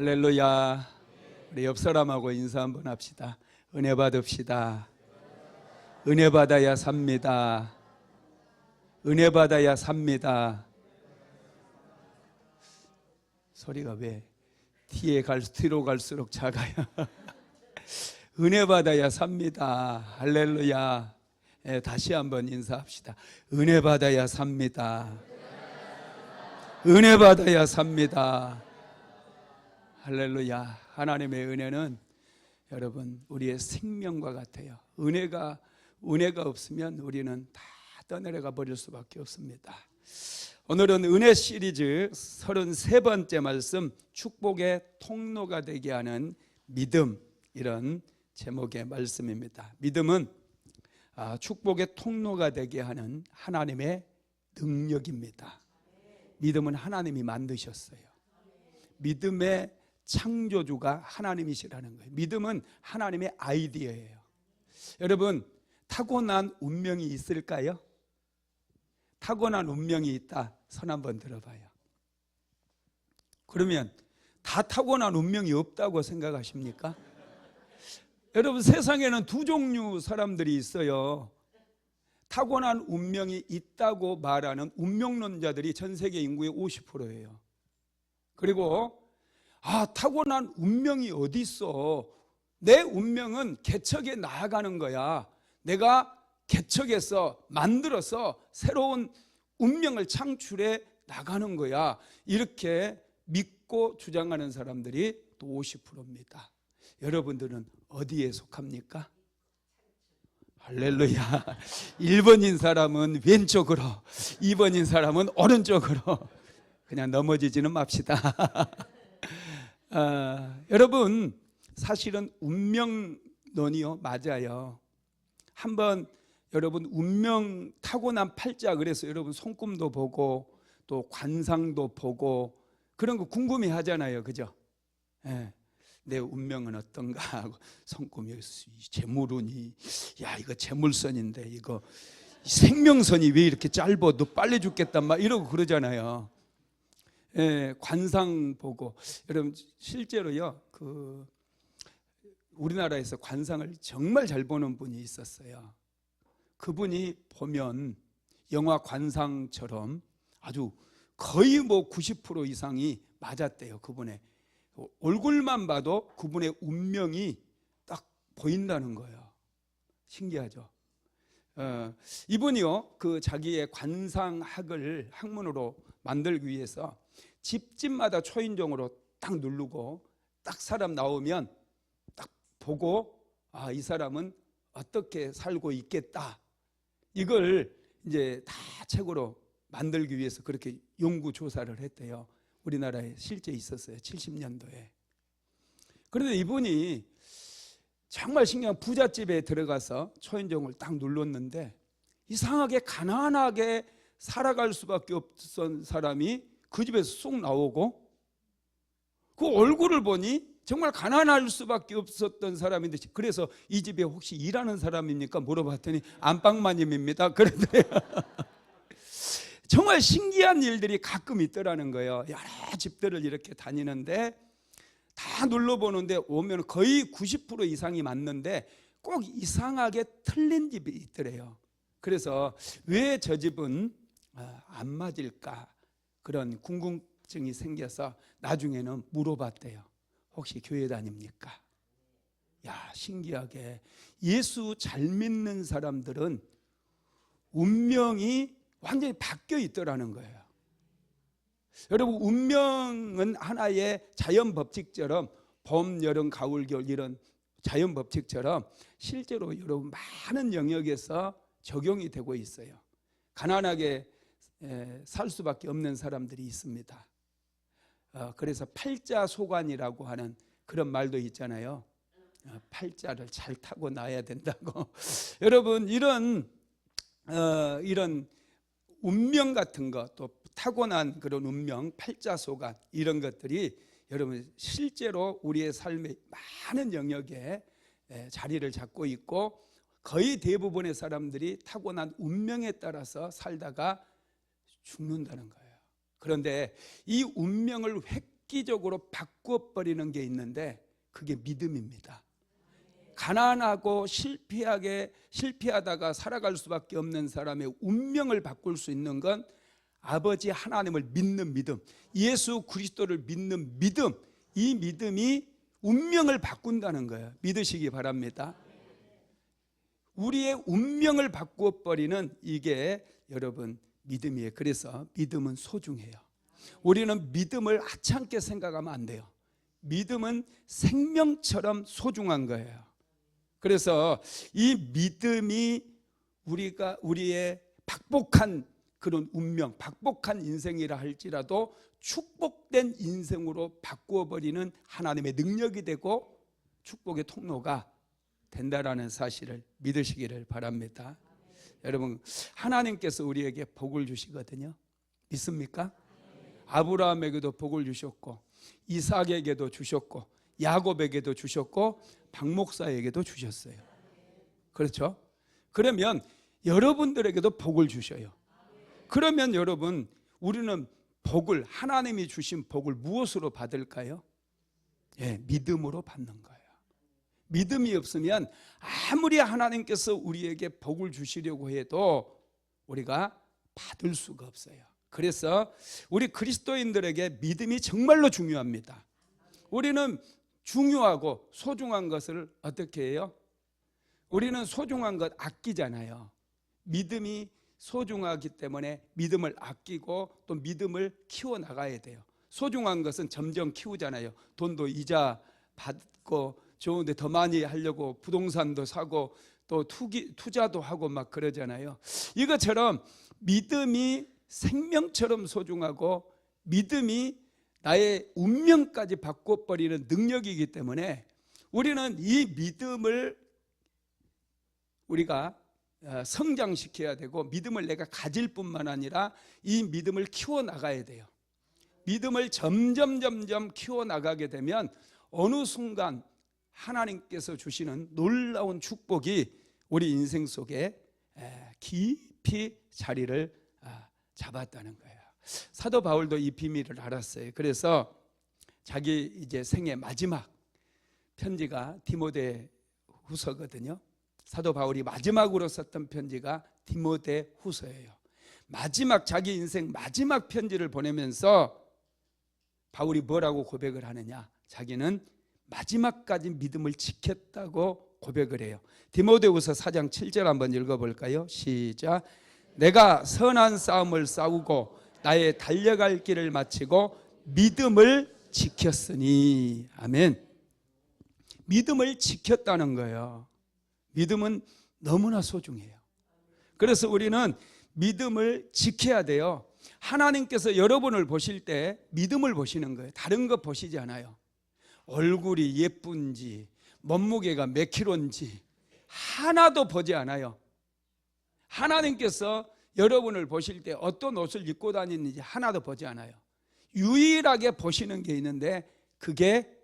할렐루야. 우리 옆 사람하고 인사 한번 합시다. 은혜 받읍시다. 은혜 받아야 삽니다. 은혜 받아야 삽니다. 소리가 왜 뒤로 갈수록 작아요? 은혜 받아야 삽니다. 할렐루야. 다시 한번 인사합시다. 은혜 받아야 삽니다. 은혜 받아야 삽니다. 할렐루야. 하나님의 은혜는 여러분 우리의 생명과 같아요. 은혜가 없으면 우리는 다 떠내려가 버릴 수밖에 없습니다. 오늘은 은혜 시리즈 33번째 말씀, 축복의 통로가 되게 하는 믿음, 이런 제목의 말씀입니다. 믿음은 축복의 통로가 되게 하는 하나님의 능력입니다. 믿음은 하나님이 만드셨어요. 믿음의 창조주가 하나님이시라는 거예요. 믿음은 하나님의 아이디어예요. 여러분, 타고난 운명이 있을까요? 타고난 운명이 있다. 손 한번 들어봐요. 그러면 다 타고난 운명이 없다고 생각하십니까? 여러분, 세상에는 두 종류 사람들이 있어요. 타고난 운명이 있다고 말하는 운명론자들이 전 세계 인구의 50%예요. 그리고 타고난 운명이 어디 있어? 내 운명은 개척해 나아가는 거야. 내가 개척해서 만들어서 새로운 운명을 창출해 나가는 거야. 이렇게 믿고 주장하는 사람들이 또 50%입니다. 여러분들은 어디에 속합니까? 할렐루야. 1번인 사람은 왼쪽으로, 2번인 사람은 오른쪽으로. 그냥 넘어지지는 맙시다. 여러분, 사실은 운명론이요, 맞아요. 한번 여러분 운명 타고난 팔자, 그래서 여러분 손금도 보고 또 관상도 보고 그런 거 궁금해 하잖아요, 그죠? 내 운명은 어떤가 하고, 손금이 재물운이, 야 이거 재물선인데 이거 생명선이 왜 이렇게 짧아, 너 빨리 죽겠단 말 이러고 그러잖아요. 관상 보고. 여러분 실제로요, 우리나라에서 관상을 정말 잘 보는 분이 있었어요. 그분이 보면 영화 관상처럼 아주 거의 90% 이상이 맞았대요. 그분의 얼굴만 봐도 그분의 운명이 딱 보인다는 거예요. 신기하죠? 이분이요, 자기의 관상학을 학문으로 만들기 위해서 집집마다 초인종으로 딱 누르고 딱 사람 나오면 딱 보고, 이 사람은 어떻게 살고 있겠다, 이걸 이제 다 책으로 만들기 위해서 그렇게 연구 조사를 했대요. 우리나라에 실제 있었어요. 70년도에. 그런데 이분이 정말 신기한 부잣집에 들어가서 초인종을 딱 눌렀는데 이상하게 가난하게 살아갈 수밖에 없었던 사람이 그 집에서 쑥 나오고, 그 얼굴을 보니 정말 가난할 수밖에 없었던 사람인데, 그래서 이 집에 혹시 일하는 사람입니까? 물어봤더니 안방마님입니다. 그런데 정말 신기한 일들이 가끔 있더라는 거예요. 여러 집들을 이렇게 다니는데 다 눌러보는데 오면 거의 90% 이상이 맞는데 꼭 이상하게 틀린 집이 있더래요. 그래서 왜 저 집은 안 맞을까, 그런 궁금증이 생겨서 나중에는 물어봤대요. 혹시 교회 다닙니까? 야, 신기하게 예수 잘 믿는 사람들은 운명이 완전히 바뀌어 있더라는 거예요. 여러분, 운명은 하나의 자연 법칙처럼 봄, 여름, 가을, 겨울 이런 자연 법칙처럼 실제로 여러분 많은 영역에서 적용이 되고 있어요. 가난하게 살 수밖에 없는 사람들이 있습니다. 그래서 팔자소관이라고 하는 그런 말도 있잖아요. 팔자를 잘 타고 나야 된다고. 여러분, 이런 운명 같은 것, 또 타고난 그런 운명, 팔자소관, 이런 것들이 여러분 실제로 우리의 삶의 많은 영역에 자리를 잡고 있고, 거의 대부분의 사람들이 타고난 운명에 따라서 살다가 죽는다는 거예요. 그런데 이 운명을 획기적으로 바꿔버리는 게 있는데 그게 믿음입니다. 가난하고 실패하다가 살아갈 수밖에 없는 사람의 운명을 바꿀 수 있는 건 아버지 하나님을 믿는 믿음, 예수 그리스도를 믿는 믿음, 이 믿음이 운명을 바꾼다는 거예요. 믿으시기 바랍니다. 우리의 운명을 바꿔버리는 이게 여러분 믿음이에요. 그래서 믿음은 소중해요. 우리는 믿음을 하찮게 생각하면 안 돼요. 믿음은 생명처럼 소중한 거예요. 그래서 이 믿음이 우리의 박복한 그런 운명, 박복한 인생이라 할지라도 축복된 인생으로 바꾸어버리는 하나님의 능력이 되고 축복의 통로가 된다라는 사실을 믿으시기를 바랍니다. 여러분, 하나님께서 우리에게 복을 주시거든요. 믿습니까? 아브라함에게도 복을 주셨고, 이삭에게도 주셨고, 야곱에게도 주셨고, 박 목사에게도 주셨어요. 그렇죠? 그러면 여러분들에게도 복을 주셔요. 그러면 여러분, 우리는 복을, 하나님이 주신 복을 무엇으로 받을까요? 믿음으로 받는 거예요. 믿음이 없으면 아무리 하나님께서 우리에게 복을 주시려고 해도 우리가 받을 수가 없어요. 그래서 우리 그리스도인들에게 믿음이 정말로 중요합니다. 우리는 중요하고 소중한 것을 어떻게 해요? 우리는 소중한 것 아끼잖아요. 믿음이 소중하기 때문에 믿음을 아끼고 또 믿음을 키워나가야 돼요. 소중한 것은 점점 키우잖아요. 돈도 이자 받고 좋은데 더 많이 하려고 부동산도 사고 또 투자도 하고 막 그러잖아요. 이것처럼 믿음이 생명처럼 소중하고 믿음이 나의 운명까지 바꿔버리는 능력이기 때문에 우리는 이 믿음을 우리가 성장시켜야 되고 믿음을 내가 가질 뿐만 아니라 이 믿음을 키워나가야 돼요. 믿음을 점점 키워나가게 되면 어느 순간 하나님께서 주시는 놀라운 축복이 우리 인생 속에 깊이 자리를 잡았다는 거예요. 사도 바울도 이 비밀을 알았어요. 그래서 자기 이제 생애 마지막 편지가 디모데후서거든요. 사도 바울이 마지막으로 썼던 편지가 디모데후서예요. 마지막 자기 인생 마지막 편지를 보내면서 바울이 뭐라고 고백을 하느냐? 자기는 마지막까지 믿음을 지켰다고 고백을 해요. 디모데후서 4장 7절 한번 읽어볼까요? 시작. 내가 선한 싸움을 싸우고 나의 달려갈 길을 마치고 믿음을 지켰으니. 아멘. 믿음을 지켰다는 거예요. 믿음은 너무나 소중해요. 그래서 우리는 믿음을 지켜야 돼요. 하나님께서 여러분을 보실 때 믿음을 보시는 거예요. 다른 거 보시지 않아요. 얼굴이 예쁜지 몸무게가 몇 킬로인지 하나도 보지 않아요. 하나님께서 여러분을 보실 때 어떤 옷을 입고 다니는지 하나도 보지 않아요. 유일하게 보시는 게 있는데 그게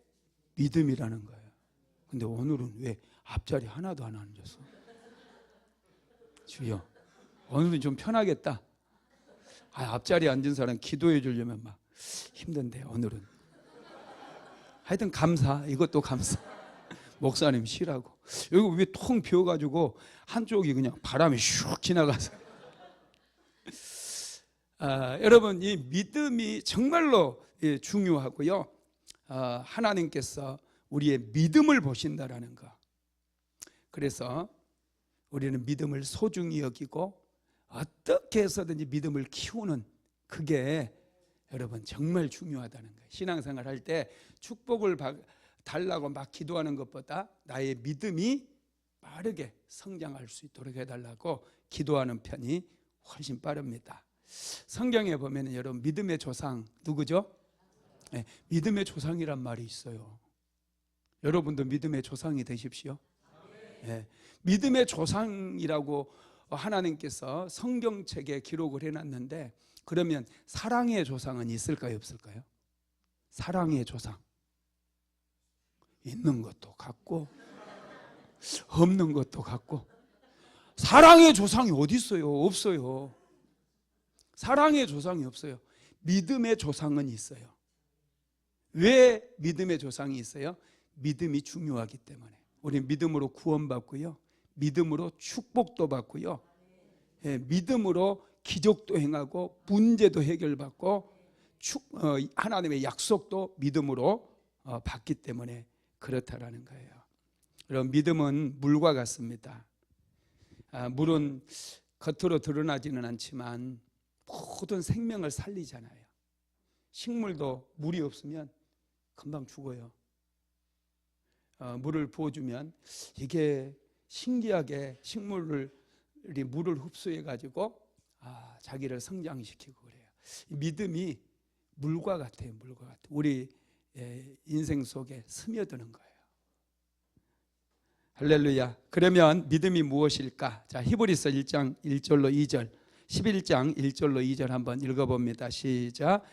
믿음이라는 거예요. 근데 오늘은 왜 앞자리 하나도 안 앉았어? 주여, 오늘은 좀 편하겠다. 앞자리에 앉은 사람 기도해 주려면 막 힘든데 오늘은 하여튼 감사. 이것도 감사. 목사님 쉬라고. 여기 왜 통 비어가지고 한쪽이 그냥 바람이 슉 지나가서. 여러분, 이 믿음이 정말로 중요하고요. 하나님께서 우리의 믿음을 보신다라는 거. 그래서 우리는 믿음을 소중히 여기고 어떻게 해서든지 믿음을 키우는 그게 여러분 정말 중요하다는 거예요. 신앙생활 할 때 축복을 달라고 막 기도하는 것보다 나의 믿음이 빠르게 성장할 수 있도록 해달라고 기도하는 편이 훨씬 빠릅니다. 성경에 보면 여러분 믿음의 조상 누구죠? 네, 믿음의 조상이란 말이 있어요. 여러분도 믿음의 조상이 되십시오. 네, 믿음의 조상이라고 하나님께서 성경책에 기록을 해놨는데 그러면 사랑의 조상은 있을까요, 없을까요? 사랑의 조상 있는 것도 같고 없는 것도 같고. 사랑의 조상이 어디 있어요? 없어요. 사랑의 조상이 없어요. 믿음의 조상은 있어요. 왜 믿음의 조상이 있어요? 믿음이 중요하기 때문에. 우리 믿음으로 구원받고요, 믿음으로 축복도 받고요, 믿음으로 기적도 행하고 문제도 해결받고 하나님의 약속도 믿음으로 받기 때문에 그렇다라는 거예요. 여러분, 믿음은 물과 같습니다. 물은 겉으로 드러나지는 않지만 모든 생명을 살리잖아요. 식물도 물이 없으면 금방 죽어요. 물을 부어주면 이게 신기하게 식물이 물을 흡수해 가지고 자기를 성장시키고 그래요. 믿음이 물과 같아요. 물과 같아요. 우리 인생 속에 스며드는 거예요. 할렐루야. 그러면 믿음이 무엇일까? 자, 히브리서 1장 1절로 2절, 11장 1절로 2절 한번 읽어봅니다. 시작.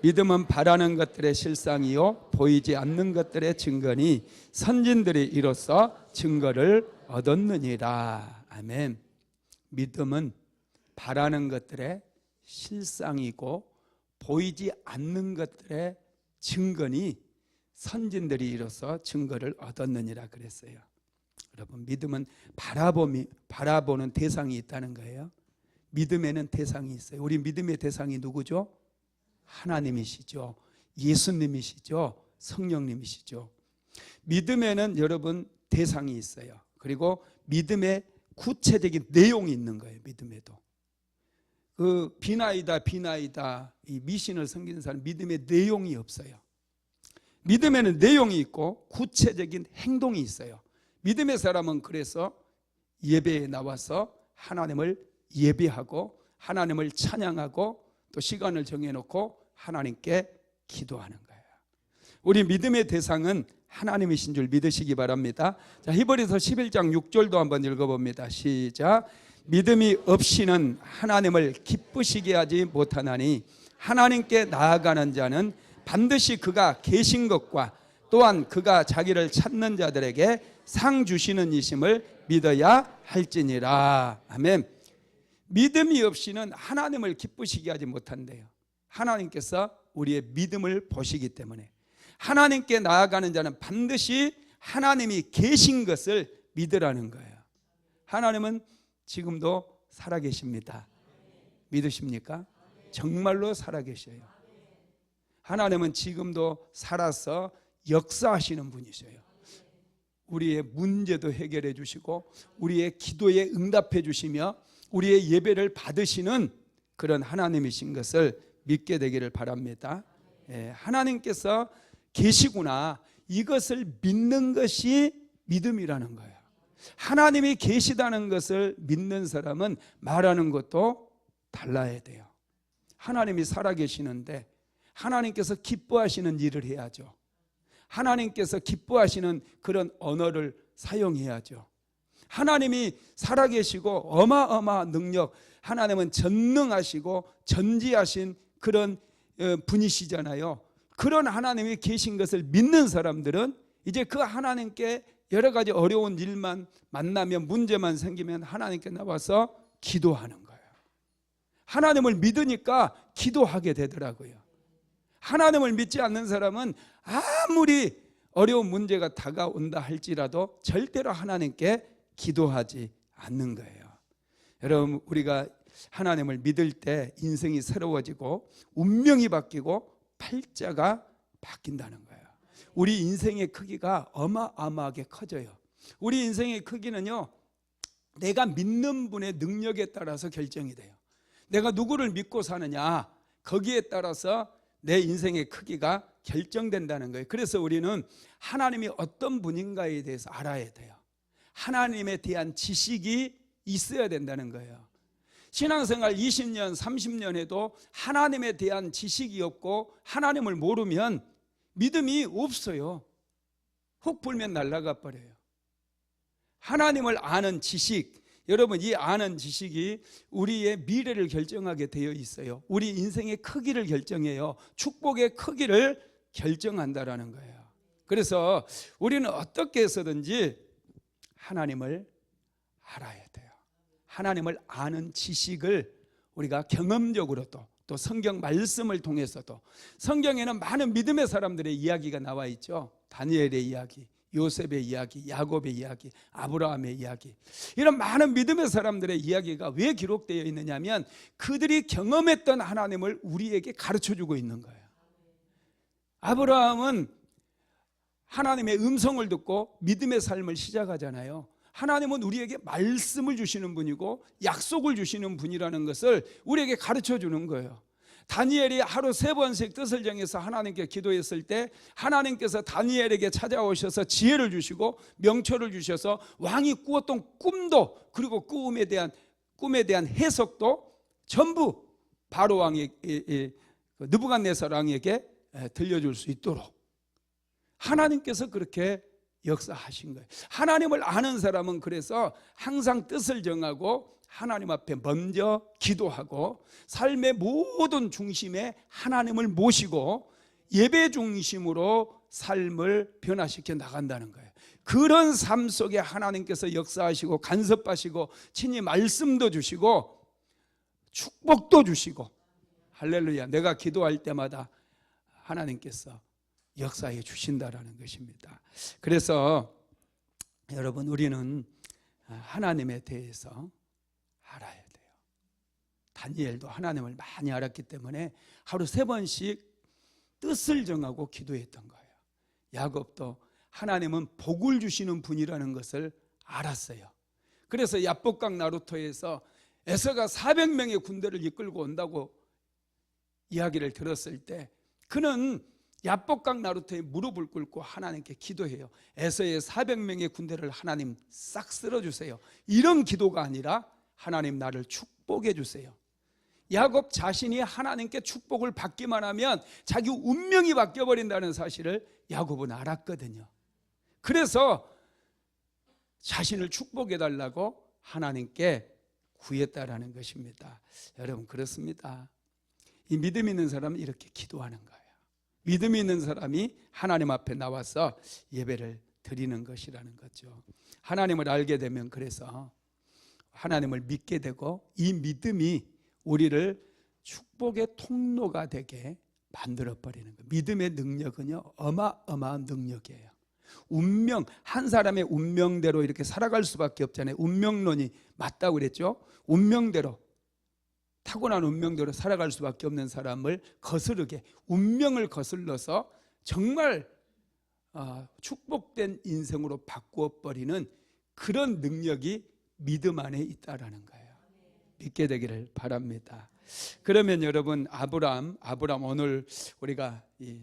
믿음은 바라는 것들의 실상이요 보이지 않는 것들의 증거니 선진들이 이로써 증거를 얻었느니라. 아멘. 믿음은 바라는 것들의 실상이고 보이지 않는 것들의 증거니 선진들이 이로써 증거를 얻었느니라 그랬어요. 여러분, 믿음은 바라보는 대상이 있다는 거예요. 믿음에는 대상이 있어요. 우리 믿음의 대상이 누구죠? 하나님이시죠. 예수님이시죠. 성령님이시죠. 믿음에는 여러분 대상이 있어요. 그리고 믿음의 구체적인 내용이 있는 거예요. 믿음에도. 비나이다 이 미신을 섬기는 사람 믿음의 내용이 없어요. 믿음에는 내용이 있고 구체적인 행동이 있어요. 믿음의 사람은 그래서 예배에 나와서 하나님을 예배하고 하나님을 찬양하고 또 시간을 정해놓고 하나님께 기도하는 거예요. 우리 믿음의 대상은 하나님이신 줄 믿으시기 바랍니다. 자, 히브리서 11장 6절도 한번 읽어봅니다. 시작. 믿음이 없이는 하나님을 기쁘시게 하지 못하나니 하나님께 나아가는 자는 반드시 그가 계신 것과 또한 그가 자기를 찾는 자들에게 상 주시는 이심을 믿어야 할지니라. 아멘. 믿음이 없이는 하나님을 기쁘시게 하지 못한대요. 하나님께서 우리의 믿음을 보시기 때문에 하나님께 나아가는 자는 반드시 하나님이 계신 것을 믿으라는 거예요. 하나님은 지금도 살아계십니다. 믿으십니까? 정말로 살아계셔요. 하나님은 지금도 살아서 역사하시는 분이셔요. 우리의 문제도 해결해 주시고 우리의 기도에 응답해 주시며 우리의 예배를 받으시는 그런 하나님이신 것을 믿게 되기를 바랍니다. 하나님께서 계시구나, 이것을 믿는 것이 믿음이라는 거예요. 하나님이 계시다는 것을 믿는 사람은 말하는 것도 달라야 돼요. 하나님이 살아계시는데 하나님께서 기뻐하시는 일을 해야죠. 하나님께서 기뻐하시는 그런 언어를 사용해야죠. 하나님이 살아계시고 어마어마한 능력, 하나님은 전능하시고 전지하신 그런 분이시잖아요. 그런 하나님이 계신 것을 믿는 사람들은 이제 그 하나님께 여러 가지 어려운 일만 만나면, 문제만 생기면 하나님께 나와서 기도하는 거예요. 하나님을 믿으니까 기도하게 되더라고요. 하나님을 믿지 않는 사람은 아무리 어려운 문제가 다가온다 할지라도 절대로 하나님께 기도하지 않는 거예요. 여러분, 우리가 하나님을 믿을 때 인생이 새로워지고 운명이 바뀌고 팔자가 바뀐다는 거예요. 우리 인생의 크기가 어마어마하게 커져요. 우리 인생의 크기는요, 내가 믿는 분의 능력에 따라서 결정이 돼요. 내가 누구를 믿고 사느냐, 거기에 따라서 내 인생의 크기가 결정된다는 거예요. 그래서 우리는 하나님이 어떤 분인가에 대해서 알아야 돼요. 하나님에 대한 지식이 있어야 된다는 거예요. 신앙생활 20년, 30년 해도 하나님에 대한 지식이 없고 하나님을 모르면 믿음이 없어요. 훅 불면 날아가 버려요. 하나님을 아는 지식, 여러분, 이 아는 지식이 우리의 미래를 결정하게 되어 있어요. 우리 인생의 크기를 결정해요. 축복의 크기를 결정한다라는 거예요. 그래서 우리는 어떻게 해서든지 하나님을 알아야 돼요. 하나님을 아는 지식을 우리가 경험적으로도 또 성경 말씀을 통해서도 성경에는 많은 믿음의 사람들의 이야기가 나와 있죠. 다니엘의 이야기, 요셉의 이야기, 야곱의 이야기, 아브라함의 이야기, 이런 많은 믿음의 사람들의 이야기가 왜 기록되어 있느냐면 그들이 경험했던 하나님을 우리에게 가르쳐주고 있는 거예요. 아브라함은 하나님의 음성을 듣고 믿음의 삶을 시작하잖아요. 하나님은 우리에게 말씀을 주시는 분이고 약속을 주시는 분이라는 것을 우리에게 가르쳐 주는 거예요. 다니엘이 하루 3번씩 뜻을 정해서 하나님께 기도했을 때 하나님께서 다니엘에게 찾아오셔서 지혜를 주시고 명철을 주셔서 왕이 꾸었던 꿈도, 그리고 꿈에 대한 해석도 전부 바로 왕에게, 느부갓네살 왕에게 들려줄 수 있도록 하나님께서 그렇게 역사하신 거예요. 하나님을 아는 사람은 그래서 항상 뜻을 정하고 하나님 앞에 먼저 기도하고 삶의 모든 중심에 하나님을 모시고 예배 중심으로 삶을 변화시켜 나간다는 거예요. 그런 삶 속에 하나님께서 역사하시고 간섭하시고 친히 말씀도 주시고 축복도 주시고, 할렐루야, 내가 기도할 때마다 하나님께서 역사해 주신다라는 것입니다. 그래서 여러분, 우리는 하나님에 대해서 알아야 돼요. 다니엘도 하나님을 많이 알았기 때문에 하루 3번씩 뜻을 정하고 기도했던 거예요. 야곱도 하나님은 복을 주시는 분이라는 것을 알았어요. 그래서 야복강 나루토에서 에서가 400명의 군대를 이끌고 온다고 이야기를 들었을 때 그는 야복강 나루토에 무릎을 꿇고 하나님께 기도해요. 에서의 400명의 군대를 하나님 싹 쓸어주세요. 이런 기도가 아니라 하나님 나를 축복해 주세요. 야곱 자신이 하나님께 축복을 받기만 하면 자기 운명이 바뀌어버린다는 사실을 야곱은 알았거든요. 그래서 자신을 축복해 달라고 하나님께 구했다라는 것입니다. 여러분, 그렇습니다. 이 믿음 있는 사람은 이렇게 기도하는 거예요. 믿음 있는 사람이 하나님 앞에 나와서 예배를 드리는 것이라는 거죠. 하나님을 알게 되면 그래서 하나님을 믿게 되고 이 믿음이 우리를 축복의 통로가 되게 만들어버리는 거예요. 믿음의 능력은요, 어마어마한 능력이에요. 운명, 한 사람의 운명대로 이렇게 살아갈 수밖에 없잖아요. 운명론이 맞다고 그랬죠. 운명대로, 타고난 운명대로 살아갈 수밖에 없는 사람을 거스르게, 운명을 거슬러서 정말 축복된 인생으로 바꾸어버리는 그런 능력이 믿음 안에 있다라는 거예요. 믿게 되기를 바랍니다. 그러면 여러분, 아브라함 오늘 우리가 이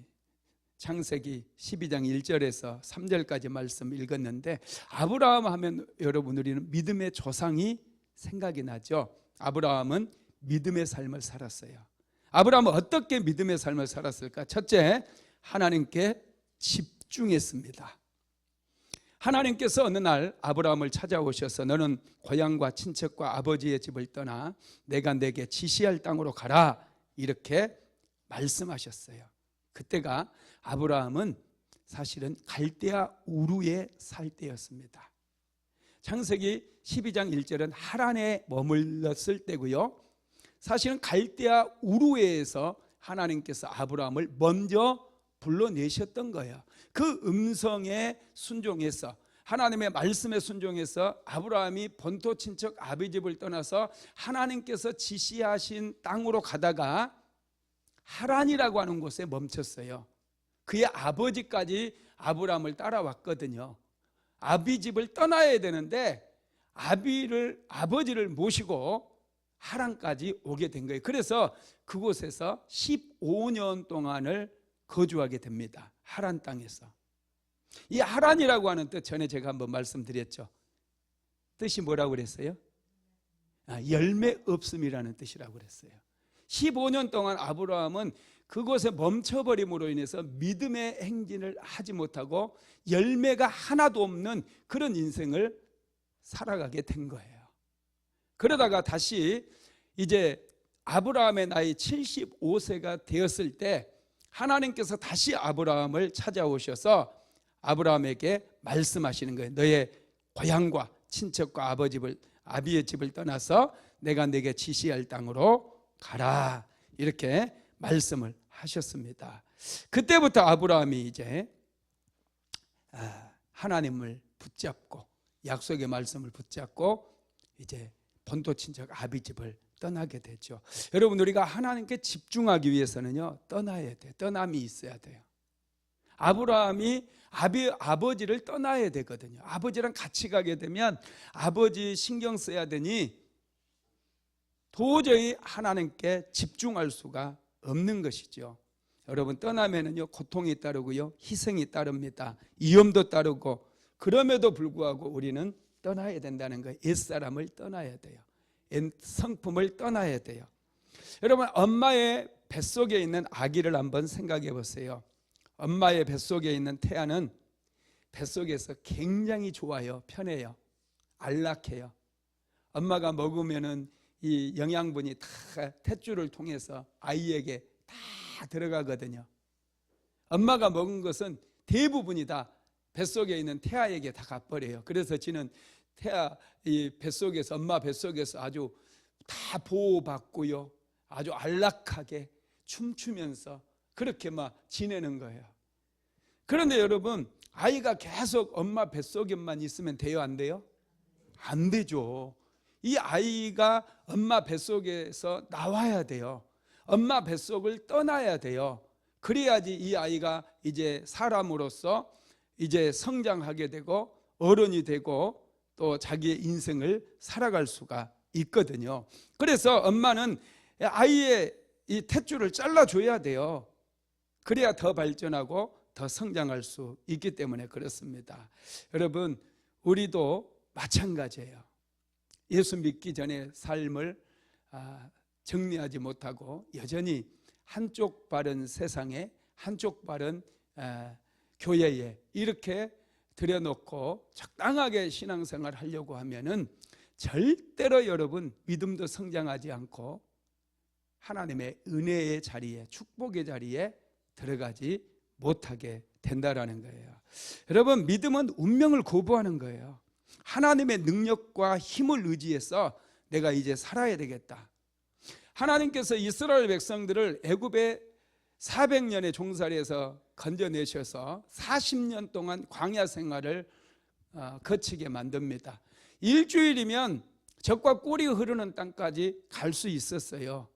창세기 12장 1절에서 3절까지 말씀 읽었는데, 아브라함 하면 여러분 우리는 믿음의 조상이 생각이 나죠. 아브라함은 믿음의 삶을 살았어요. 아브라함은 어떻게 믿음의 삶을 살았을까? 첫째, 하나님께 집중했습니다. 하나님께서 어느 날 아브라함을 찾아오셔서 너는 고향과 친척과 아버지의 집을 떠나 내가 내게 지시할 땅으로 가라, 이렇게 말씀하셨어요. 그때가 아브라함은 사실은 갈대아 우르에 살 때였습니다. 창세기 12장 1절은 하란에 머물렀을 때고요, 사실은 갈대아 우르에서 하나님께서 아브라함을 먼저 불러내셨던 거예요. 그 음성에 순종해서, 하나님의 말씀에 순종해서 아브라함이 본토 친척 아비 집을 떠나서 하나님께서 지시하신 땅으로 가다가 하란이라고 하는 곳에 멈췄어요. 그의 아버지까지 아브라함을 따라왔거든요. 아비 집을 떠나야 되는데 아버지를 모시고 하란까지 오게 된 거예요. 그래서 그곳에서 15년 동안을 거주하게 됩니다. 하란 땅에서. 이 하란이라고 하는 뜻 전에 제가 한번 말씀드렸죠. 뜻이 뭐라고 그랬어요? 열매 없음이라는 뜻이라고 그랬어요. 15년 동안 아브라함은 그곳에 멈춰버림으로 인해서 믿음의 행진을 하지 못하고 열매가 하나도 없는 그런 인생을 살아가게 된 거예요. 그러다가 다시 이제 아브라함의 나이 75세가 되었을 때 하나님께서 다시 아브라함을 찾아오셔서 아브라함에게 말씀하시는 거예요. 너의 고향과 친척과 아비의 집을 떠나서 내가 내게 지시할 땅으로 가라. 이렇게 말씀을 하셨습니다. 그때부터 아브라함이 이제 하나님을 붙잡고 약속의 말씀을 붙잡고 이제 본토 친척 아비집을 떠나게 되죠. 여러분, 우리가 하나님께 집중하기 위해서는요, 떠나야 돼요. 떠남이 있어야 돼요. 아브라함이 아버지를 떠나야 되거든요. 아버지랑 같이 가게 되면 아버지 신경 써야 되니 도저히 하나님께 집중할 수가 없는 것이죠. 여러분, 떠나면은요, 고통이 따르고요, 희생이 따릅니다. 위험도 따르고, 그럼에도 불구하고 우리는 떠나야 된다는 거예요. 옛사람을 떠나야 돼요. 옛 성품을 떠나야 돼요. 여러분, 엄마의 뱃속에 있는 아기를 한번 생각해 보세요. 엄마의 뱃속에 있는 태아는 뱃속에서 굉장히 좋아요. 편해요. 안락해요. 엄마가 먹으면은 이 영양분이 다 탯줄을 통해서 아이에게 다 들어가거든요. 엄마가 먹은 것은 대부분이 다 뱃속에 있는 태아에게 다 가버려요. 그래서 지는 태아 이 뱃속에서, 엄마 뱃속에서 아주 다 보호받고요, 아주 안락하게 춤추면서 그렇게 막 지내는 거예요. 그런데 여러분, 아이가 계속 엄마 뱃속에만 있으면 돼요, 안 돼요? 안 되죠. 이 아이가 엄마 뱃속에서 나와야 돼요. 엄마 뱃속을 떠나야 돼요. 그래야지 이 아이가 이제 사람으로서 이제 성장하게 되고 어른이 되고 또 자기의 인생을 살아갈 수가 있거든요. 그래서 엄마는 아이의 이 탯줄을 잘라줘야 돼요. 그래야 더 발전하고 더 성장할 수 있기 때문에 그렇습니다. 여러분, 우리도 마찬가지예요. 예수 믿기 전에 삶을 정리하지 못하고 여전히 한쪽 발은 세상에, 한쪽 발은 교회에 이렇게 들여놓고 적당하게 신앙생활을 하려고 하면은 절대로 여러분 믿음도 성장하지 않고 하나님의 은혜의 자리에, 축복의 자리에 들어가지 못하게 된다라는 거예요. 여러분, 믿음은 운명을 거부하는 거예요. 하나님의 능력과 힘을 의지해서 내가 이제 살아야 되겠다. 하나님께서 이스라엘 백성들을 애굽에 400년의 종살이에서 건져내셔서 40년 동안 광야 생활을 거치게 만듭니다. 일주일이면 젖과 꿀이 흐르는 땅까지 갈 수 있었어요.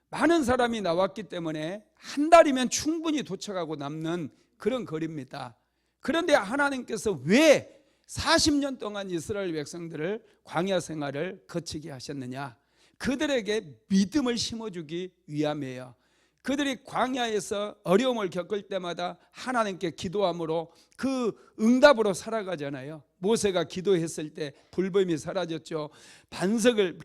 많은 사람이 나왔기 때문에 한 달이면 충분히 도착하고 남는 그런 거리입니다. 그런데 하나님께서 왜 40년 동안 이스라엘 백성들을 광야 생활을 거치게 하셨느냐? 그들에게 믿음을 심어주기 위함이에요. 그들이 광야에서 어려움을 겪을 때마다 하나님께 기도함으로 그 응답으로 살아가잖아요. 모세가 기도했을 때 불뱀이 사라졌죠.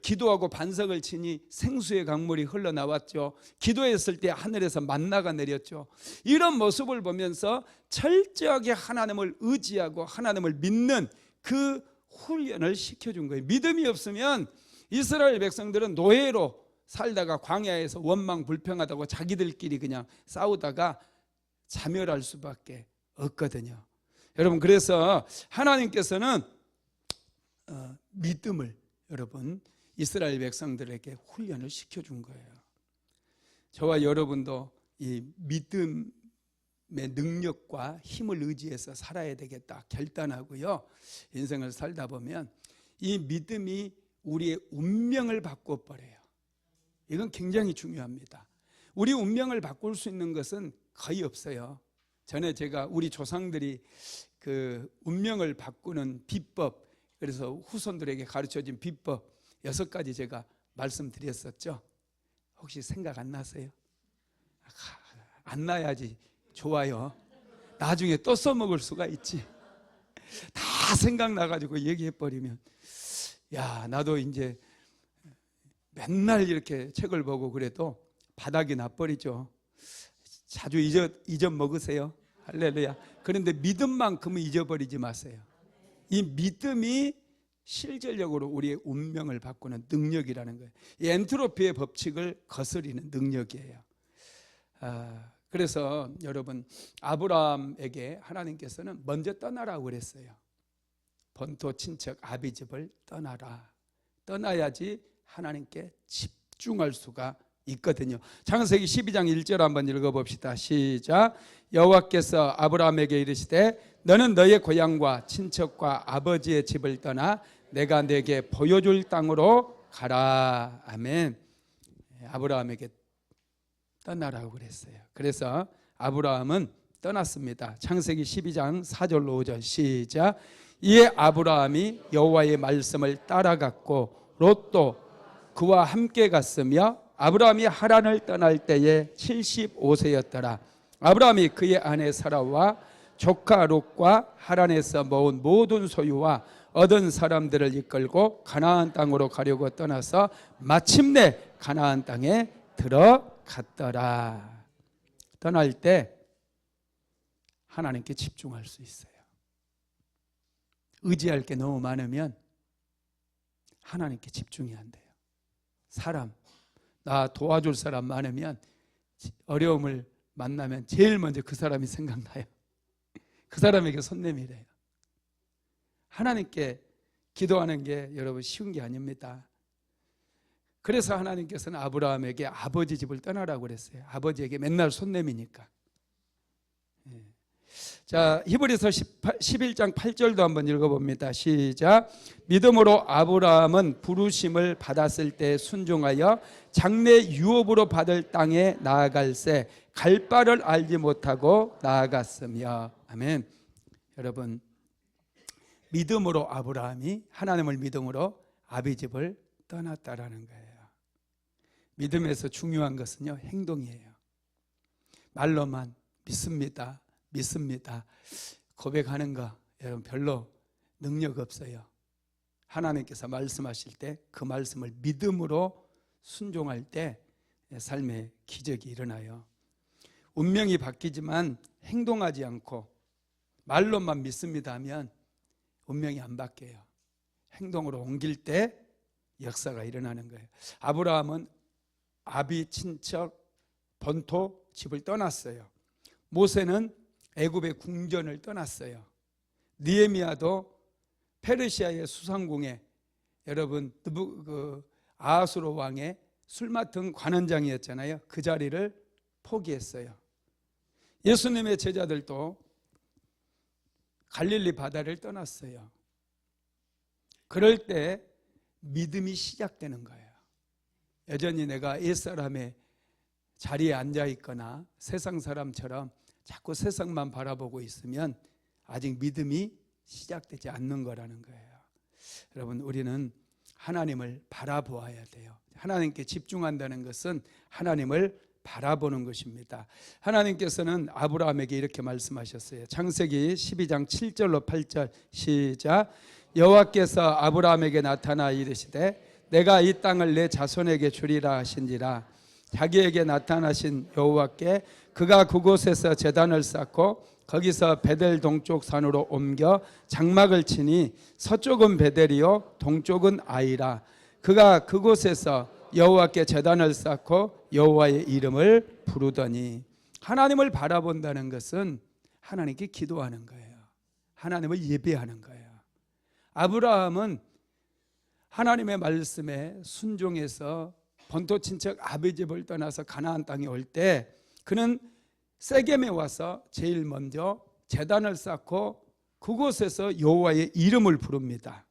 기도하고 반석을 치니 생수의 강물이 흘러나왔죠. 기도했을 때 하늘에서 만나가 내렸죠. 이런 모습을 보면서 철저하게 하나님을 의지하고 하나님을 믿는 그 훈련을 시켜준 거예요. 믿음이 없으면 이스라엘 백성들은 노예로 살다가 광야에서 원망 불평하다고 자기들끼리 그냥 싸우다가 자멸할 수밖에 없거든요. 여러분, 그래서 하나님께서는 믿음을 여러분 이스라엘 백성들에게 훈련을 시켜준 거예요. 저와 여러분도 이 믿음의 능력과 힘을 의지해서 살아야 되겠다 결단하고요, 인생을 살다 보면 이 믿음이 우리의 운명을 바꿔버려요. 이건 굉장히 중요합니다. 우리 운명을 바꿀 수 있는 것은 거의 없어요. 전에 제가 우리 조상들이 그 운명을 바꾸는 비법, 그래서 후손들에게 가르쳐진 비법 6가지 제가 말씀드렸었죠. 혹시 생각 안 나세요? 안 나야지 좋아요. 나중에 또 써먹을 수가 있지. 다 생각나가지고 얘기해버리면 야, 나도 이제 맨날 이렇게 책을 보고 그래도 바닥이 나버리죠. 자주 잊어먹으세요. 할렐루야. 그런데 믿음만큼은 잊어버리지 마세요. 이 믿음이 실질적으로 우리의 운명을 바꾸는 능력이라는 거예요. 이 엔트로피의 법칙을 거스리는 능력이에요. 그래서 여러분, 아브라함에게 하나님께서는 먼저 떠나라고 그랬어요. 본토 친척 아비집을 떠나라. 떠나야지 하나님께 집중할 수가 있거든요. 창세기 12장 1절 한번 읽어봅시다. 시작. 여호와께서 아브라함에게 이르시되 너는 너의 고향과 친척과 아버지의 집을 떠나 내가 내게 보여줄 땅으로 가라. 아멘. 아브라함에게 떠나라고 그랬어요. 그래서 아브라함은 떠났습니다. 창세기 12장 4절로 5절 시작. 이에 아브라함이 여호와의 말씀을 따라갔고 롯도 그와 함께 갔으며 아브라함이 하란을 떠날 때에 75세였더라. 아브라함이 그의 아내 사라와 조카 롯과 하란에서 모은 모든 소유와 얻은 사람들을 이끌고 가나안 땅으로 가려고 떠나서 마침내 가나안 땅에 들어갔더라. 떠날 때 하나님께 집중할 수 있어요. 의지할 게 너무 많으면 하나님께 집중이 안 돼요. 사람, 나 도와줄 사람 많으면 어려움을 만나면 제일 먼저 그 사람이 생각나요. 그 사람에게 손 내밀어요. 하나님께 기도하는 게 여러분 쉬운 게 아닙니다. 그래서 하나님께서는 아브라함에게 아버지 집을 떠나라고 그랬어요. 아버지에게 맨날 손 내미니까. 자, 히브리서 11장 8절도 한번 읽어봅니다. 시작. 믿음으로 아브라함은 부르심을 받았을 때 순종하여 장래 유업으로 받을 땅에 나아갈새 갈 바를 알지 못하고 나아갔으며. 아멘. 여러분, 믿음으로 아브라함이 하나님을 믿음으로 아비집을 떠났다라는 거예요. 믿음에서 중요한 것은요, 행동이에요. 말로만 믿습니다. 고백하는 거 여러분 별로 능력 없어요. 하나님께서 말씀하실 때 그 말씀을 믿음으로 순종할 때 삶의 기적이 일어나요. 운명이 바뀌지만 행동하지 않고 말로만 믿습니다 하면 운명이 안 바뀌어요. 행동으로 옮길 때 역사가 일어나는 거예요. 아브라함은 아비 친척 본토 집을 떠났어요. 모세는 애굽의 궁전을 떠났어요. 느헤미야도 페르시아의 수상궁에 여러분 아하수로 왕의 술 맡은 관원장이었잖아요. 그 자리를 포기했어요. 예수님의 제자들도 갈릴리 바다를 떠났어요. 그럴 때 믿음이 시작되는 거예요. 여전히 내가 옛사람의 자리에 앉아 있거나 세상 사람처럼 자꾸 세상만 바라보고 있으면 아직 믿음이 시작되지 않는 거라는 거예요. 여러분, 우리는 하나님을 바라보아야 돼요. 하나님께 집중한다는 것은 하나님을 바라보는 것입니다. 하나님께서는 아브라함에게 이렇게 말씀하셨어요. 창세기 12장 7절로 8절 시작. 여호와께서 아브라함에게 나타나 이르시되 내가 이 땅을 내 자손에게 주리라 하신지라. 자기에게 나타나신 여호와께 그가 그곳에서 제단을 쌓고 거기서 베델 동쪽 산으로 옮겨 장막을 치니 서쪽은 베델이요 동쪽은 아이라. 그가 그곳에서 여호와께 제단을 쌓고 여호와의 이름을 부르더니. 하나님을 바라본다는 것은 하나님께 기도하는 거예요. 하나님을 예배하는 거예요. 아브라함은 하나님의 말씀에 순종해서 본토 친척 아비집을 떠나서 가나안 땅에 올 때 그는 세겜에 와서 제일 먼저 제단을 쌓고 그곳에서 여호와의 이름을 부릅니다.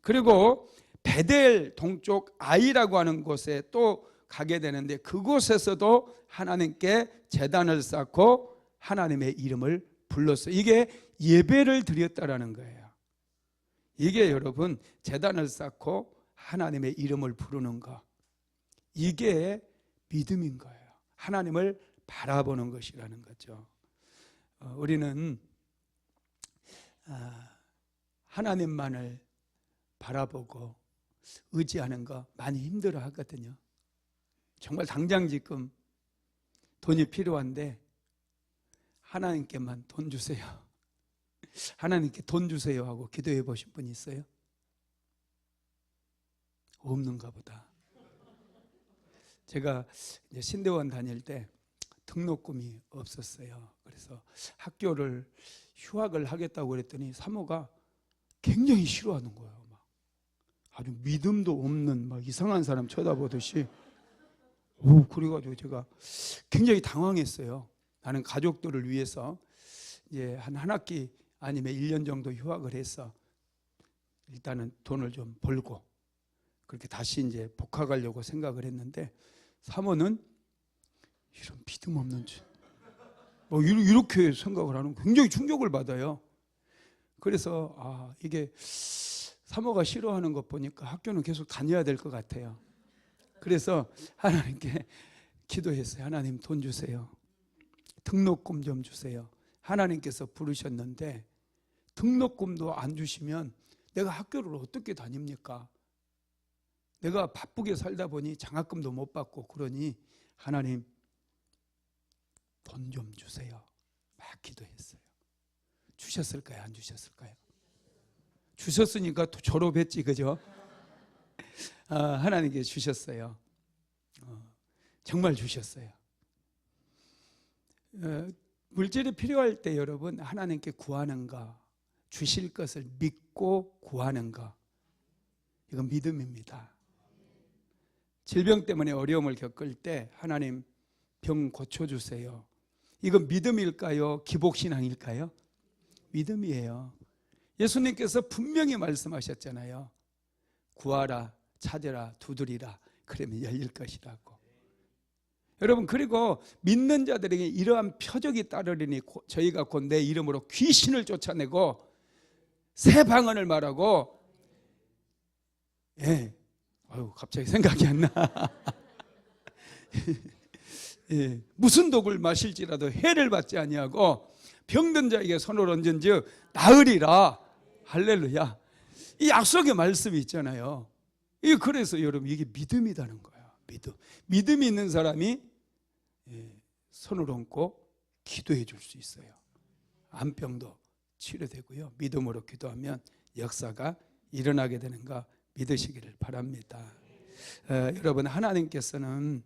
그리고 베델 동쪽 아이라고 하는 곳에 또 가게 되는데 그곳에서도 하나님께 제단을 쌓고 하나님의 이름을 불렀어요. 이게 예배를 드렸다라는 거예요. 이게 여러분 제단을 쌓고 하나님의 이름을 부르는 거, 이게 믿음인 거예요. 하나님을 바라보는 것이라는 거죠. 우리는 하나님만을 바라보고 의지하는 거 많이 힘들어 하거든요. 정말 당장 지금 돈이 필요한데 하나님께만 돈 주세요. 하나님께 돈 주세요 하고 기도해 보신 분 있어요? 없는가 보다. 제가 이제 신대원 다닐 때 등록금이 없었어요. 그래서 학교를 휴학을 하겠다고 그랬더니 사모가 굉장히 싫어하는 거예요. 막 아주 믿음도 없는 막 이상한 사람 쳐다보듯이 그래가지고 제가 굉장히 당황했어요. 나는 가족들을 위해서 이제 한 학기 아니면 1년 정도 휴학을 해서 일단은 돈을 좀 벌고 그렇게 다시 이제 복학하려고 생각을 했는데, 사모는 이런 믿음 없는 이렇게 생각을 하는, 굉장히 충격을 받아요. 그래서 이게 사모가 싫어하는 것 보니까 학교는 계속 다녀야 될 것 같아요. 그래서 하나님께 기도했어요. 하나님, 돈 주세요. 등록금 좀 주세요. 하나님께서 부르셨는데 등록금도 안 주시면 내가 학교를 어떻게 다닙니까? 내가 바쁘게 살다 보니 장학금도 못 받고 그러니 하나님 돈 좀 주세요. 막 기도했어요. 주셨을까요? 안 주셨을까요? 주셨으니까 또 졸업했지, 그죠? 하나님께 주셨어요. 정말 주셨어요. 물질이 필요할 때 여러분, 하나님께 구하는 거, 주실 것을 믿고 구하는 거, 이건 믿음입니다. 질병 때문에 어려움을 겪을 때 하나님 병 고쳐주세요. 이건 믿음일까요? 기복신앙일까요? 믿음이에요. 예수님께서 분명히 말씀하셨잖아요. 구하라, 찾으라, 두드리라, 그러면 열릴 것이라고. 여러분, 그리고 믿는 자들에게 이러한 표적이 따르리니 저희가 곧 내 이름으로 귀신을 쫓아내고 새 방언을 말하고, 갑자기 생각이 안 나. 무슨 독을 마실지라도 해를 받지 아니하고 병든 자에게 손을 얹은즉 나으리라. 할렐루야. 이 약속의 말씀이 있잖아요. 그래서 여러분, 이게 믿음이라는 거예요. 믿음이 있는 사람이 손을 얹고 기도해 줄 수 있어요. 암병도 치료되고요. 믿음으로 기도하면 역사가 일어나게 되는 거 믿으시기를 바랍니다. 여러분, 하나님께서는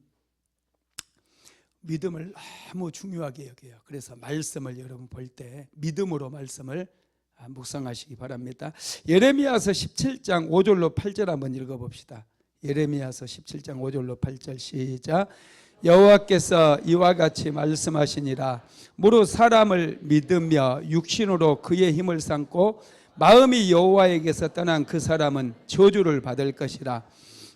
믿음을 너무 중요하게 여겨요. 그래서 말씀을 여러분 볼 때 믿음으로 말씀을 묵상하시기 바랍니다. 예레미야서 17장 5절로 8절 한번 읽어봅시다. 예레미야서 17장 5절로 8절 시작. 여호와께서 이와 같이 말씀하시니라. 무릇 사람을 믿으며 육신으로 그의 힘을 삼고 마음이 여호와에게서 떠난 그 사람은 저주를 받을 것이라.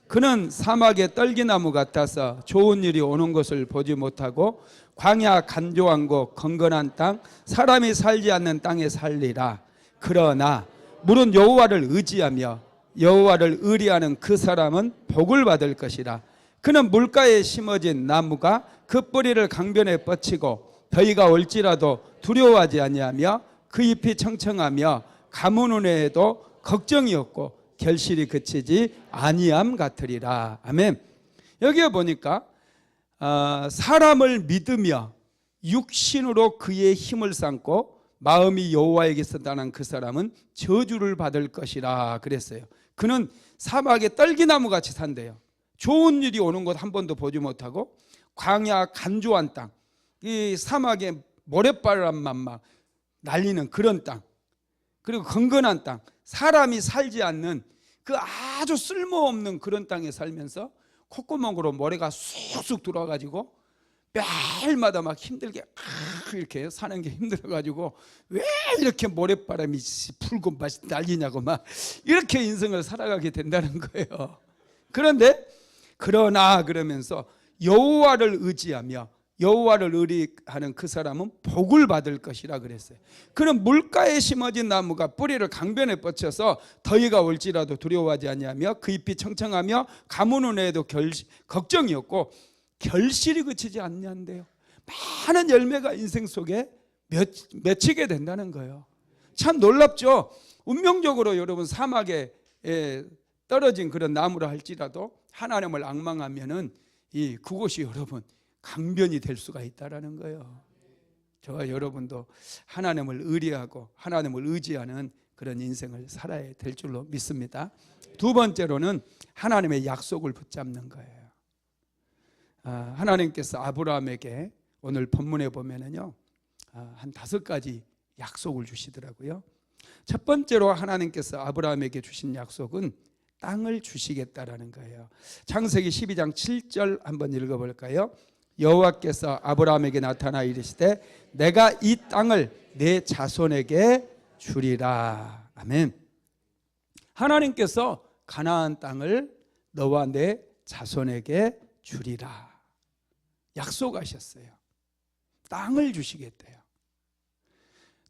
그는 사막의 떨기나무 같아서 좋은 일이 오는 것을 보지 못하고 광야 간조한 곳 건건한 땅 사람이 살지 않는 땅에 살리라. 그러나 물은 여호와를 의지하며 여호와를 의리하는 그 사람은 복을 받을 것이라. 그는 물가에 심어진 나무가 그 뿌리를 강변에 뻗치고 더위가 올지라도 두려워하지 아니하며 그 잎이 청청하며 가뭄 은혜에도 걱정이 없고 결실이 그치지 아니함 같으리라. 아멘. 여기에 보니까 사람을 믿으며 육신으로 그의 힘을 삼고 마음이 여호와에게서 떠난 그 사람은 저주를 받을 것이라 그랬어요. 그는 사막에 떨기나무 같이 산대요. 좋은 일이 오는 것 한 번도 보지 못하고 광야 간조한 땅, 이 사막에 모래바람만 막 날리는 그런 땅, 그리고 건건한 땅, 사람이 살지 않는 그 아주 쓸모없는 그런 땅에 살면서 콧구멍으로 모래가 쑥쑥 들어와가지고 매일마다 막 힘들게 이렇게 사는 게 힘들어가지고 왜 이렇게 모래바람이 불고 날리냐고 막 이렇게 인생을 살아가게 된다는 거예요. 그러나 그러면서 여호와를 의지하며 여호와를 의리하는 그 사람은 복을 받을 것이라 그랬어요. 그는 물가에 심어진 나무가 뿌리를 강변에 뻗쳐서 더위가 올지라도 두려워하지 아니하며 그 잎이 청청하며 가뭄 은혜에도 걱정이 없고 결실이 그치지 않냐는데요. 많은 열매가 인생 속에 맺히게 된다는 거예요. 참 놀랍죠. 운명적으로 여러분 사막에 떨어진 그런 나무라 할지라도 하나님을 앙망하면은 그곳이 여러분 강변이 될 수가 있다라는 거예요. 저와 여러분도 하나님을 의리하고 하나님을 의지하는 그런 인생을 살아야 될 줄로 믿습니다. 두 번째로는 하나님의 약속을 붙잡는 거예요. 하나님께서 아브라함에게 오늘 본문에 보면은요, 한 5가지 약속을 주시더라고요. 첫 번째로 하나님께서 아브라함에게 주신 약속은 땅을 주시겠다라는 거예요. 창세기 12장 7절 한번 읽어볼까요? 여호와께서 아브라함에게 나타나 이르시되 내가 이 땅을 내 자손에게 주리라. 아멘. 하나님께서 가나안 땅을 너와 내 자손에게 주리라 약속하셨어요. 땅을 주시겠대요.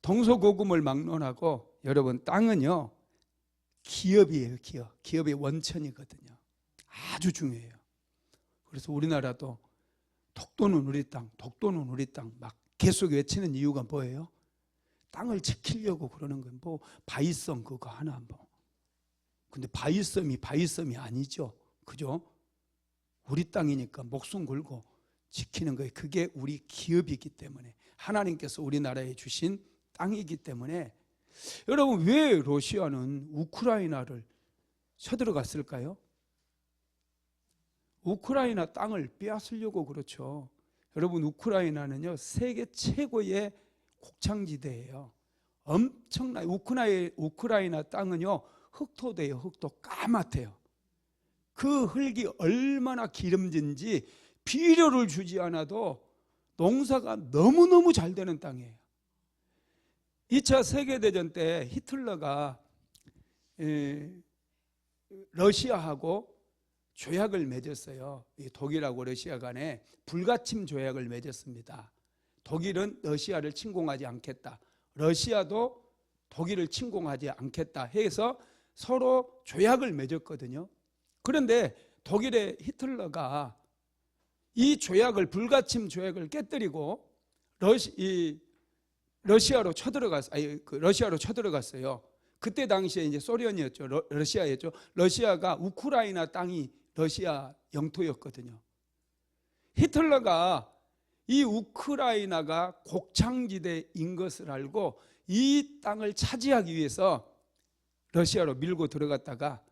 동서고금을 막론하고 여러분 땅은요 기업이에요. 기업의 원천이거든요. 아주 중요해요. 그래서 우리나라도 독도는 우리 땅, 독도는 우리 땅 막 계속 외치는 이유가 뭐예요? 땅을 지키려고 그러는 건 뭐 바위섬 그거 하나 뭐. 근데 바위섬이 아니죠. 그죠? 우리 땅이니까 목숨 걸고 지키는 거예요. 그게 우리 기업이기 때문에 하나님께서 우리나라에 주신 땅이기 때문에 여러분 왜 러시아는 우크라이나를 쳐들어갔을까요? 우크라이나 땅을 빼앗으려고 그렇죠. 여러분 우크라이나는요 세계 최고의 곡창지대예요. 엄청나 우크라이나 땅은요 흑토대예요. 흑토 까맣대요. 그 흙이 얼마나 기름진지 비료를 주지 않아도 농사가 너무너무 잘 되는 땅이에요. 2차 세계대전 때 히틀러가 러시아하고 조약을 맺었어요. 독일하고 러시아 간에 불가침 조약을 맺었습니다. 독일은 러시아를 침공하지 않겠다. 러시아도 독일을 침공하지 않겠다 해서 서로 조약을 맺었거든요. 그런데 독일의 히틀러가 이 조약을 불가침 조약을 깨뜨리고 러시아로 쳐들어갔어요. 그때 당시에 이제 소련이었죠. 러시아였죠. 러시아가 우크라이나 땅이 러시아 영토였거든요. 히틀러가 이 우크라이나가 곡창지대인 것을 알고 이 땅을 차지하기 위해서 러시아로 밀고 들어갔다가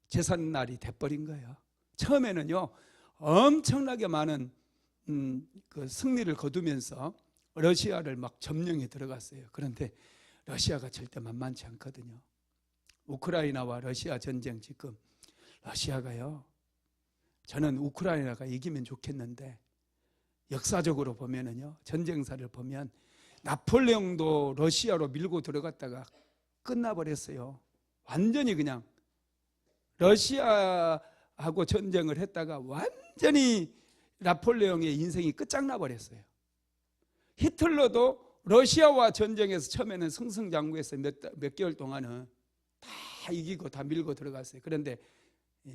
제삿날이 돼버린 거예요. 처음에는요 엄청나게 많은 그 승리를 거두면서 러시아를 막 점령해 들어갔어요. 그런데 러시아가 절대 만만치 않거든요. 우크라이나와 러시아 전쟁 지금 러시아가요 저는 우크라이나가 이기면 좋겠는데 역사적으로 보면은요 전쟁사를 보면 나폴레옹도 러시아로 밀고 들어갔다가 끝나버렸어요. 완전히 그냥 러시아하고 전쟁을 했다가 완전히 나폴레옹의 인생이 끝장나 버렸어요. 히틀러도 러시아와 전쟁에서 처음에는 승승장구해서 몇 개월 동안은 다 이기고 다 밀고 들어갔어요. 그런데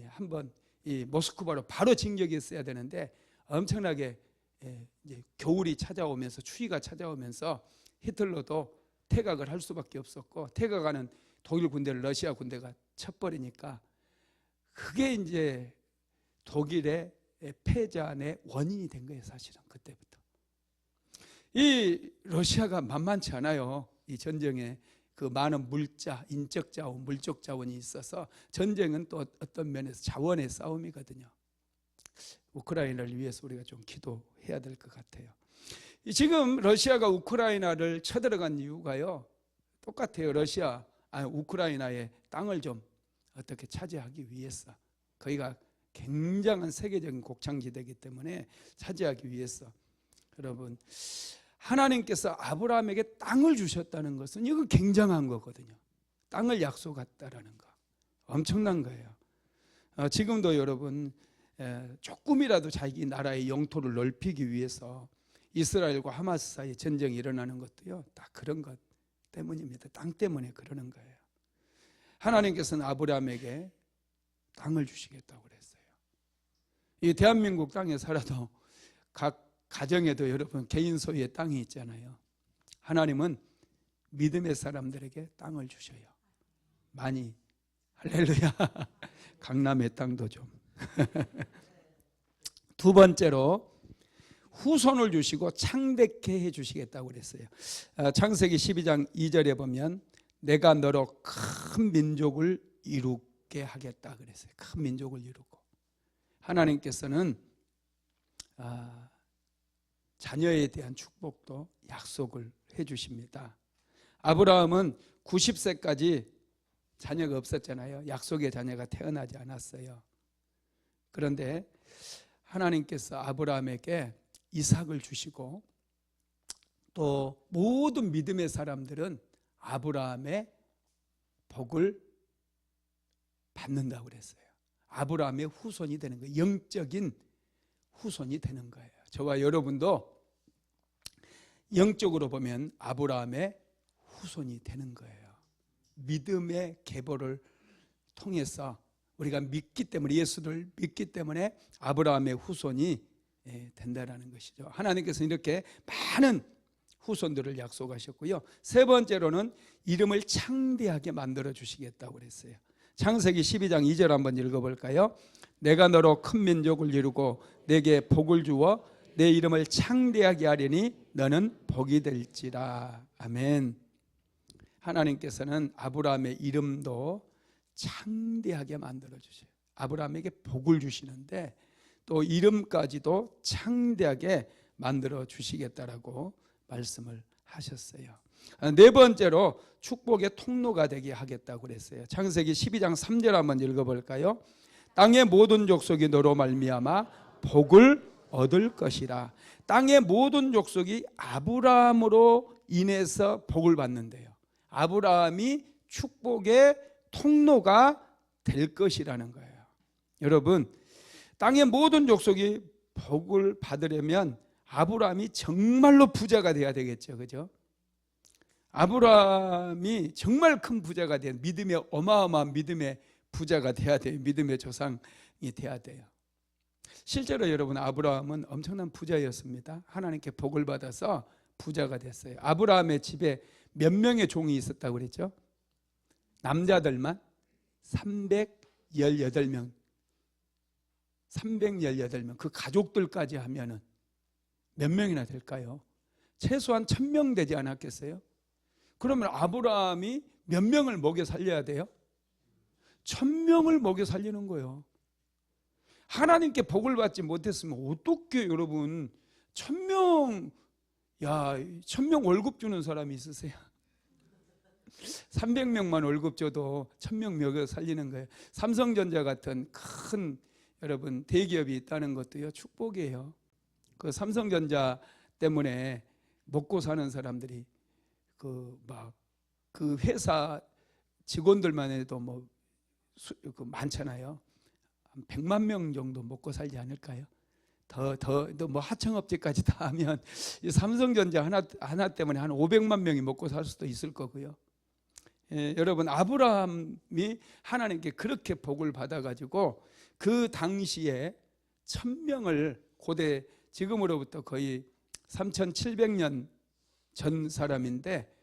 한번 이 모스크바로 바로 진격했어야 되는데 엄청나게 이제 겨울이 찾아오면서 추위가 찾아오면서 히틀러도 퇴각을 할 수밖에 없었고 퇴각하는 독일 군대를 러시아 군대가 쳐버리니까 그게 이제 독일의 패전의 원인이 된 거예요. 사실은 그때부터. 이 러시아가 만만치 않아요. 이 전쟁에 그 많은 물자, 인적 자원, 물적 자원이 있어서 전쟁은 또 어떤 면에서 자원의 싸움이거든요. 우크라이나를 위해서 우리가 좀 기도해야 될 것 같아요. 지금 러시아가 우크라이나를 쳐들어간 이유가요 똑같아요. 우크라이나의 땅을 좀 어떻게 차지하기 위해서 거기가 굉장한 세계적인 곡창지대이기 때문에 차지하기 위해서 여러분 하나님께서 아브라함에게 땅을 주셨다는 것은 이거 굉장한 거거든요. 땅을 약속했다라는 거 엄청난 거예요. 지금도 여러분 조금이라도 자기 나라의 영토를 넓히기 위해서 이스라엘과 하마스 사이에 전쟁이 일어나는 것도요 다 그런 것 때문입니다. 땅 때문에 그러는 거예요. 하나님께서는 아브라함에게 땅을 주시겠다고 그랬어요. 이 대한민국 땅에 살아도 각 가정에도 여러분 개인 소유의 땅이 있잖아요. 하나님은 믿음의 사람들에게 땅을 주셔요. 많이. 할렐루야. 강남의 땅도 좀. 두 번째로 후손을 주시고 창대케 해주시겠다고 그랬어요. 창세기 12장 2절에 보면 내가 너로 큰 민족을 이루게 하겠다 그랬어요. 큰 민족을 이루고 하나님께서는 자녀에 대한 축복도 약속을 해 주십니다. 아브라함은 90세까지 자녀가 없었잖아요. 약속의 자녀가 태어나지 않았어요. 그런데 하나님께서 아브라함에게 이삭을 주시고 또 모든 믿음의 사람들은 아브라함의 복을 받는다고 그랬어요. 아브라함의 후손이 되는 거예요. 영적인 후손이 되는 거예요. 저와 여러분도 영적으로 보면 아브라함의 후손이 되는 거예요. 믿음의 계보를 통해서 우리가 믿기 때문에, 예수를 믿기 때문에 아브라함의 후손이 된다라는 것이죠. 하나님께서 이렇게 많은 후손들을 약속하셨고요. 세 번째로는 이름을 창대하게 만들어 주시겠다고 그랬어요. 창세기 12장 2절 한번 읽어볼까요? 내가 너로 큰 민족을 이루고 내게 복을 주어 내 이름을 창대하게 하리니 너는 복이 될지라. 아멘. 하나님께서는 아브라함의 이름도 창대하게 만들어 주셔요. 아브라함에게 복을 주시는데 또 이름까지도 창대하게 만들어 주시겠다라고 말씀을 하셨어요. 네 번째로 축복의 통로가 되게 하겠다고 그랬어요. 창세기 12장 3절 한번 읽어볼까요? 땅의 모든 족속이 너로 말미암아 복을 얻을 것이라. 땅의 모든 족속이 아브라함으로 인해서 복을 받는데요. 아브라함이 축복의 통로가 될 것이라는 거예요. 여러분, 땅의 모든 족속이 복을 받으려면 아브라함이 정말로 부자가 돼야 되겠죠. 그죠? 아브라함이 정말 큰 부자가 돼야, 믿음의 어마어마한 믿음의 부자가 돼야 돼요. 믿음의 조상이 돼야 돼요. 실제로 여러분, 아브라함은 엄청난 부자였습니다. 하나님께 복을 받아서 부자가 됐어요. 아브라함의 집에 몇 명의 종이 있었다고 그랬죠? 남자들만 318명. 318명. 그 가족들까지 하면은 몇 명이나 될까요? 최소한 1000명 되지 않았겠어요? 그러면 아브라함이 몇 명을 먹여 살려야 돼요? 1000명을 먹여 살리는 거예요. 하나님께 복을 받지 못했으면 어떻게 여러분 1000명, 1000명 월급 주는 사람이 있으세요? 300명만 월급 줘도 1000명 먹여 살리는 거예요. 삼성전자 같은 큰 여러분 대기업이 있다는 것도요 축복이에요. 그 삼성전자 때문에 먹고 사는 사람들이 그 회사 직원들만 해도 많잖아요. 한 100만 명 정도 먹고 살지 않을까요? 더 하청업체까지 다 하면 이 삼성전자 하나 때문에 한 500만 명이 먹고 살 수도 있을 거고요. 여러분, 아브라함이 하나님께 그렇게 복을 받아가지고 그 당시에 1000명을 고대, 지금으로부터 거의 3700년 전 사람인데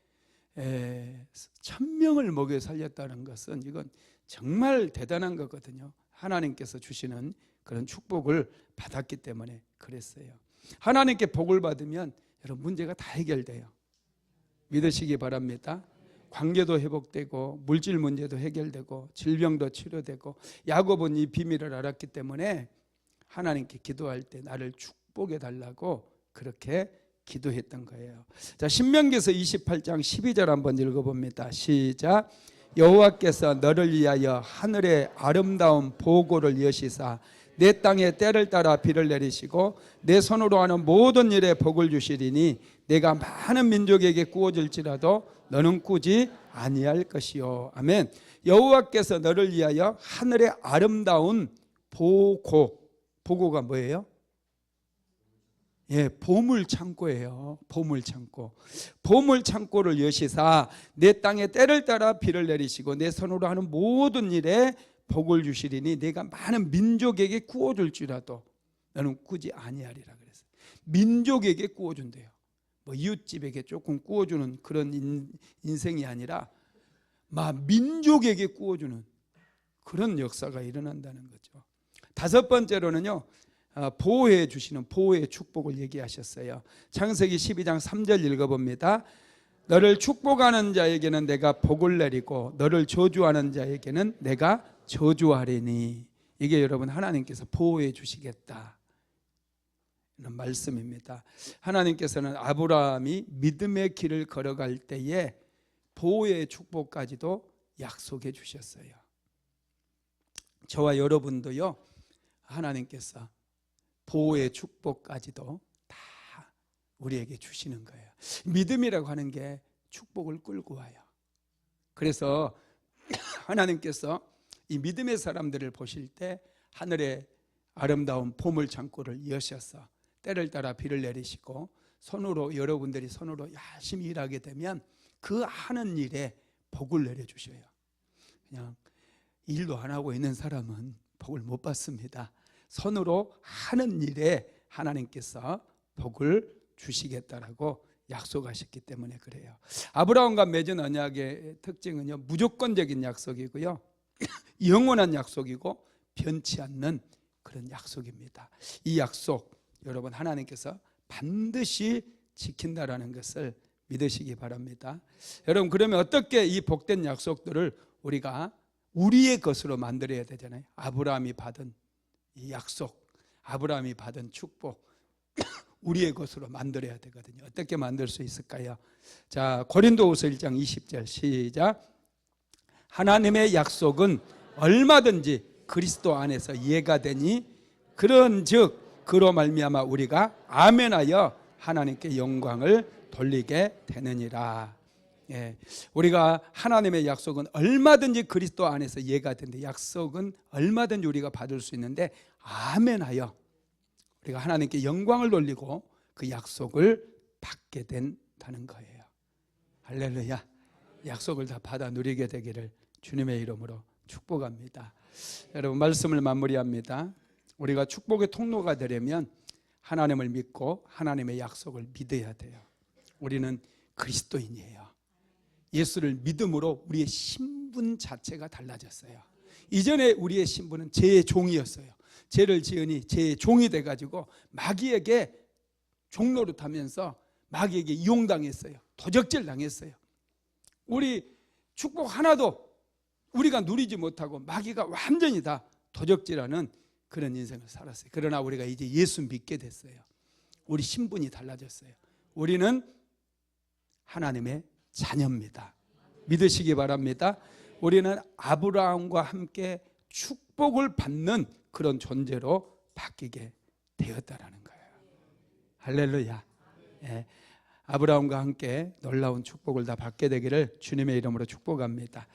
1000명을 먹여 살렸다는 것은 이건 정말 대단한 거거든요. 하나님께서 주시는 그런 축복을 받았기 때문에 그랬어요. 하나님께 복을 받으면 여러분 문제가 다 해결돼요. 믿으시기 바랍니다. 관계도 회복되고 물질 문제도 해결되고 질병도 치료되고, 야곱은 이 비밀을 알았기 때문에 하나님께 기도할 때 나를 축복해 달라고 그렇게 기도했던 거예요. 자, 신명기서 28장 12절 한번 읽어봅니다. 시작. 여호와께서 너를 위하여 하늘의 아름다운 보고를 여시사 내 땅에 때를 따라 비를 내리시고 내 손으로 하는 모든 일에 복을 주시리니 내가 많은 민족에게 구워질지라도 너는 꾸지 아니할 것이요. 아멘. 여호와께서 너를 위하여 하늘의 아름다운 보고가 뭐예요? 보물 창고예요. 보물 창고. 보물 창고를 여시사 내 땅에 때를 따라 비를 내리시고 내 손으로 하는 모든 일에 복을 주시리니 내가 많은 민족에게 구워줄지라도 너는 꾸지 아니하리라 그랬어요. 민족에게 구워준대요. 이웃집에게 조금 구워주는 그런 인생이 아니라 민족에게 구워주는 그런 역사가 일어난다는 거죠. 다섯 번째로는요, 보호해 주시는 보호의 축복을 얘기하셨어요. 창세기 12장 3절 읽어봅니다. 너를 축복하는 자에게는 내가 복을 내리고 너를 저주하는 자에게는 내가 저주하리니. 이게 여러분 하나님께서 보호해 주시겠다 이런 말씀입니다. 하나님께서는 아브라함이 믿음의 길을 걸어갈 때에 보호의 축복까지도 약속해 주셨어요. 저와 여러분도요, 하나님께서 보호의 축복까지도 다 우리에게 주시는 거예요. 믿음이라고 하는 게 축복을 끌고 와요. 그래서 하나님께서 이 믿음의 사람들을 보실 때 하늘에 아름다운 보물 창고를 여셔서 때를 따라 비를 내리시고 손으로, 여러분들이 손으로 열심히 일하게 되면 그 하는 일에 복을 내려주셔요. 그냥 일도 안 하고 있는 사람은 복을 못 받습니다. 손으로 하는 일에 하나님께서 복을 주시겠다라고 약속하셨기 때문에 그래요. 아브라함과 맺은 언약의 특징은요, 무조건적인 약속이고요, 영원한 약속이고 변치 않는 그런 약속입니다. 이 약속 여러분 하나님께서 반드시 지킨다라는 것을 믿으시기 바랍니다. 여러분, 그러면 어떻게 이 복된 약속들을 우리가 우리의 것으로 만들어야 되잖아요. 아브라함이 받은 이 약속, 아브라함이 받은 축복, 우리의 것으로 만들어야 되거든요. 어떻게 만들 수 있을까요? 자, 고린도후서 1장 20절 시작. 하나님의 약속은 얼마든지 그리스도 안에서 이해가 되니 그런즉 그로 말미암아 우리가 아멘하여 하나님께 영광을 돌리게 되느니라. 예, 우리가 하나님의 약속은 얼마든지 그리스도 안에서 이해가 되는데, 약속은 얼마든지 우리가 받을 수 있는데 아멘하여 우리가 하나님께 영광을 돌리고 그 약속을 받게 된다는 거예요. 할렐루야. 약속을 다 받아 누리게 되기를 주님의 이름으로 축복합니다. 여러분, 말씀을 마무리합니다. 우리가 축복의 통로가 되려면 하나님을 믿고 하나님의 약속을 믿어야 돼요. 우리는 그리스도인이에요. 예수를 믿음으로 우리의 신분 자체가 달라졌어요. 이전에 우리의 신분은 죄의 종이었어요. 죄를 지으니 죄의 종이 돼가지고 마귀에게 종노릇하면서 마귀에게 이용당했어요. 도적질 당했어요. 우리 축복 하나도 우리가 누리지 못하고 마귀가 완전히 다 도적질하는 그런 인생을 살았어요. 그러나 우리가 이제 예수 믿게 됐어요. 우리 신분이 달라졌어요. 우리는 하나님의 자녀입니다. 믿으시기 바랍니다. 우리는 아브라함과 함께 축복을 받는 그런 존재로 바뀌게 되었다라는 거예요. 할렐루야. 예, 아브라함과 함께 놀라운 축복을 다 받게 되기를 주님의 이름으로 축복합니다.